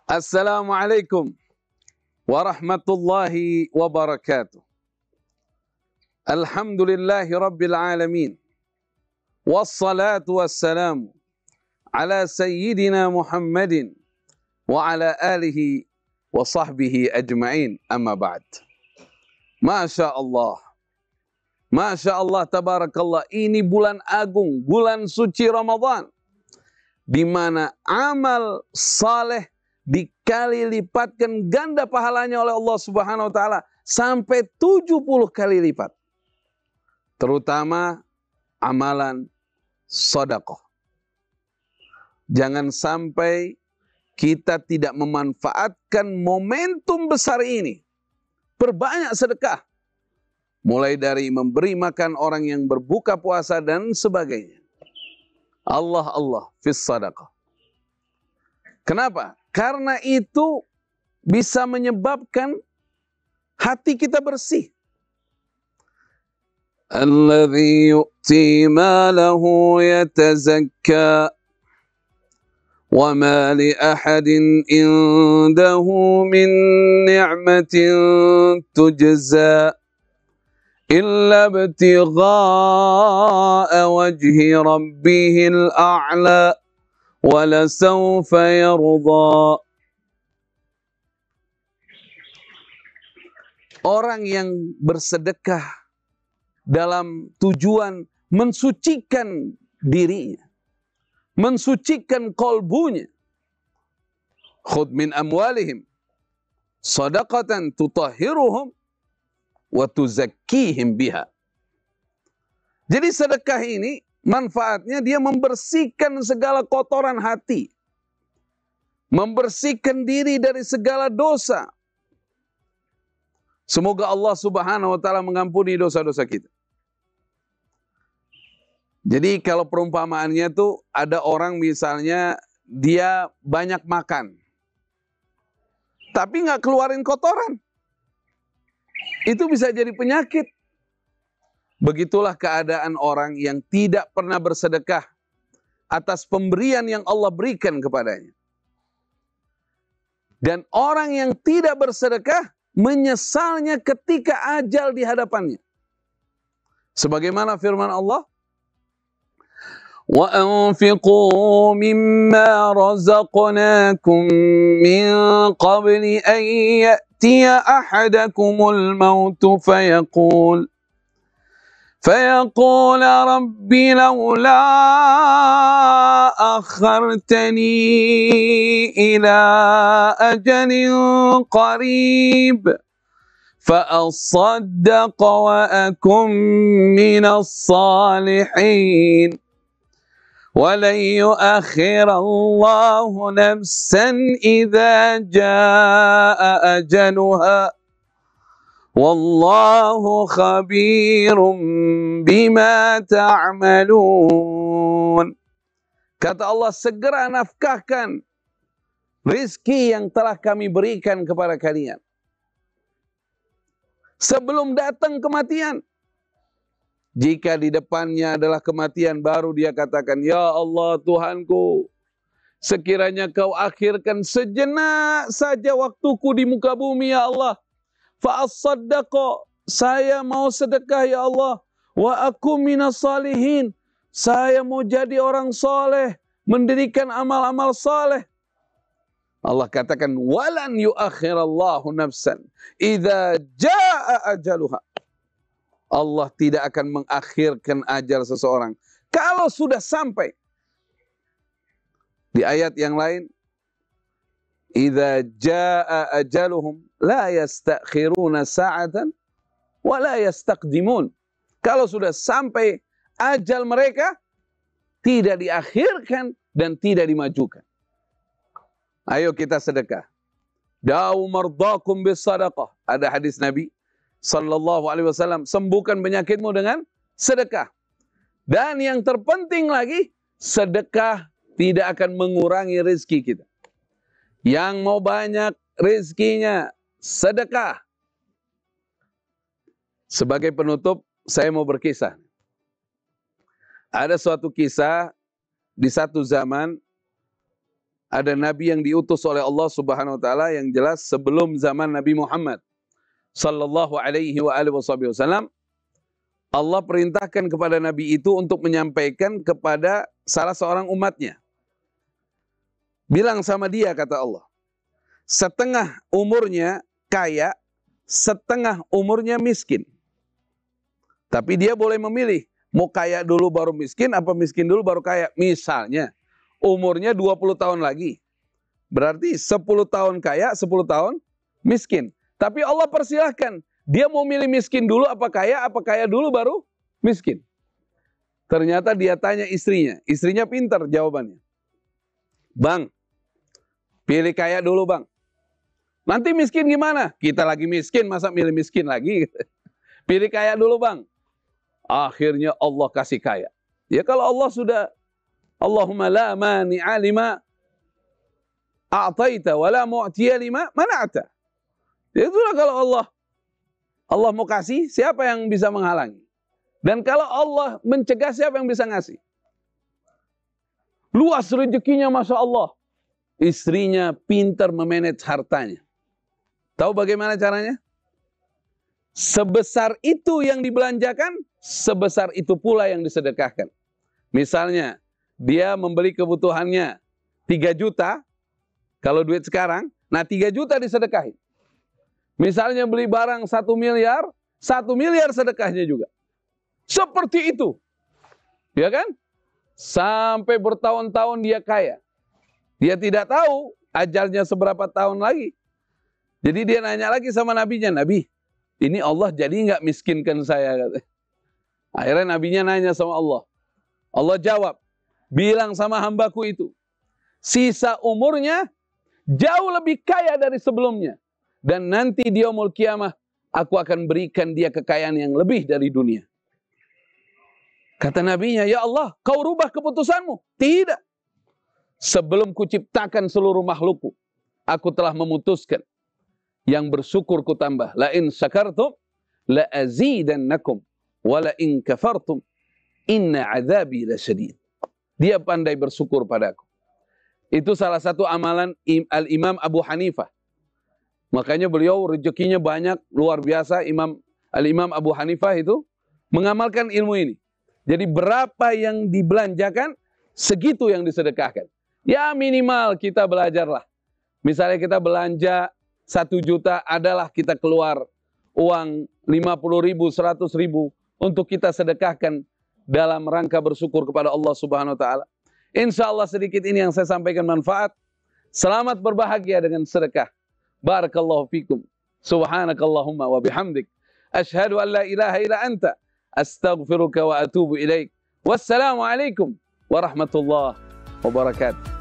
Assalamualaikum warahmatullahi wabarakatuh. Alhamdulillahi rabbil alamin. Wassalatu wassalamu ala sayyidina Muhammadin wa ala alihi wa sahbihi ajma'in. Amma ba'd. Masya Allah. Masya Allah, tabarakallah. Ini bulan agung, bulan suci Ramadan, di mana amal saleh dikali lipatkan ganda pahalanya oleh Allah Subhanahu wa taala sampai 70 kali lipat. Terutama amalan sedekah. Jangan sampai kita tidak memanfaatkan momentum besar ini. Perbanyak sedekah. Mulai dari memberi makan orang yang berbuka puasa dan sebagainya. Allah fis sadaqah. Kenapa? Karena itu bisa menyebabkan hati kita bersih. Alladzi yu'ti malahu yatazakka wa ma li ahadin indahu min ni'matin tujza illa ibtigha'a wajhi rabbihil a'la وَلَسَوْفَ يَرْضَى. Orang yang bersedekah dalam tujuan mensucikan dirinya, mensucikan kolbunya. Khudh min amwalihim sadaqatan tutahhiruhum wa tuzakkihim biha. Jadi sedekah ini manfaatnya dia membersihkan segala kotoran hati. Membersihkan diri dari segala dosa. Semoga Allah Subhanahu wa taala mengampuni dosa-dosa kita. Jadi kalau perumpamaannya tuh ada orang misalnya dia banyak makan, tapi nggak keluarin kotoran. Itu bisa jadi penyakit. Begitulah keadaan orang yang tidak pernah bersedekah atas pemberian yang Allah berikan kepadanya. Dan orang yang tidak bersedekah menyesalnya ketika ajal di hadapannya. Sebagaimana firman Allah, وَأَنْفِقُوا مِمَّا رَزَقْنَاكُمْ مِنْ قَبْلِ أَنْ يَأْتِيَ أَحَدَكُمُ الْمَوْتُ فيقول رب لولا أخرتني إلى أجل قريب فأصدق وأكن من الصالحين ولن يؤخر الله نفسا إذا جاء أجلها Wallahu khabirum bima ta'malun. Kata Allah, segera nafkahkan rizki yang telah kami berikan kepada kalian sebelum datang kematian. Jika di depannya adalah kematian, baru dia katakan, ya Allah Tuhanku, sekiranya kau akhirkan sejenak saja waktuku di muka bumi ya Allah. Fa'as-saddaqa, saya mau sedekah ya Allah. Wa aku minas salihin, saya mau jadi orang soleh, mendirikan amal-amal soleh. Allah katakan, walan yuakhirallahu nafsan idza jaa ajaluha. Allah tidak akan mengakhirkan ajal seseorang kalau sudah sampai. Di ayat yang lain, idza jaa ajaluhum la yastakhiruna sa'atan wa la yastaqdimun. Kalau sudah sampai ajal mereka, tidak diakhirkan dan tidak dimajukan. Ayo kita sedekah. Da'u mardakum bis sadaqah. Ada hadis Nabi sallallahu alaihi wasallam, sembuhkan penyakitmu dengan sedekah. Dan yang terpenting lagi, sedekah tidak akan mengurangi rezeki kita. Yang mau banyak rezekinya, sedekah. Sebagai penutup, saya mau berkisah. Ada suatu kisah di satu zaman ada nabi yang diutus oleh Allah Subhanahu wa taala yang jelas sebelum zaman Nabi Muhammad sallallahu alaihi wasallam. Allah perintahkan kepada nabi itu untuk menyampaikan kepada salah seorang umatnya. Bilang sama dia, kata Allah, setengah umurnya kaya, setengah umurnya miskin. Tapi dia boleh memilih, mau kaya dulu baru miskin, apa miskin dulu baru kaya. Misalnya, umurnya 20 tahun lagi. Berarti 10 tahun kaya, 10 tahun miskin. Tapi Allah persilahkan, dia mau milih miskin dulu apa kaya dulu baru miskin. Ternyata dia tanya istrinya pintar jawabannya. Bang, pilih kaya dulu bang. Nanti miskin gimana? Kita lagi miskin, masa milih miskin lagi? Pilih kaya dulu bang. Akhirnya Allah kasih kaya. Ya kalau Allah sudah, Allahumma la mani'a lima a'taita wa la mu'tiya lima mana'ta. Itulah kalau Allah mau kasih, siapa yang bisa menghalangi? Dan kalau Allah mencegah, siapa yang bisa ngasih? Luas rezekinya, Masya Allah. Istrinya pintar memanage hartanya. Tahu bagaimana caranya? Sebesar itu yang dibelanjakan, sebesar itu pula yang disedekahkan. Misalnya, dia membeli kebutuhannya 3 juta, kalau duit sekarang, nah 3 juta disedekahin. Misalnya beli barang 1 miliar, 1 miliar sedekahnya juga. Seperti itu. Ya kan? Sampai bertahun-tahun dia kaya. Dia tidak tahu ajalnya seberapa tahun lagi. Jadi dia nanya lagi sama nabinya, Nabi, ini Allah jadi nggak miskinkan saya? Akhirnya nabinya nanya sama Allah. Allah jawab, bilang sama hambaku itu, sisa umurnya jauh lebih kaya dari sebelumnya. Dan nanti di yaumul kiamah, aku akan berikan dia kekayaan yang lebih dari dunia. Kata nabinya, ya Allah, kau rubah keputusanmu? Tidak. Sebelum kuciptakan seluruh makhlukku, aku telah memutuskan, yang bersyukur ku tambah. La in syakartum, la azidannakum, wa la in kafartum, inna azabi lasyadid. Dia pandai bersyukur padaku. Itu salah satu amalan Al-Imam Abu Hanifah. Makanya beliau rezekinya banyak, luar biasa. Al-Imam Abu Hanifah itu mengamalkan ilmu ini. Jadi berapa yang dibelanjakan, segitu yang disedekahkan. Ya minimal kita belajarlah. Misalnya kita belanja 1 juta, adalah kita keluar uang 50.000, 100.000 untuk kita sedekahkan dalam rangka bersyukur kepada Allah Subhanahu Wa Taala. Insya Allah sedikit ini yang saya sampaikan manfaat. Selamat berbahagia dengan sedekah. Barakallahu fikum. Subhanakallahumma wa bihamdik. Ashhadu an la ilaha illa anta. Astaghfiruka wa atubu ilaik. Wassalamualaikum warahmatullahi wabarakatuh.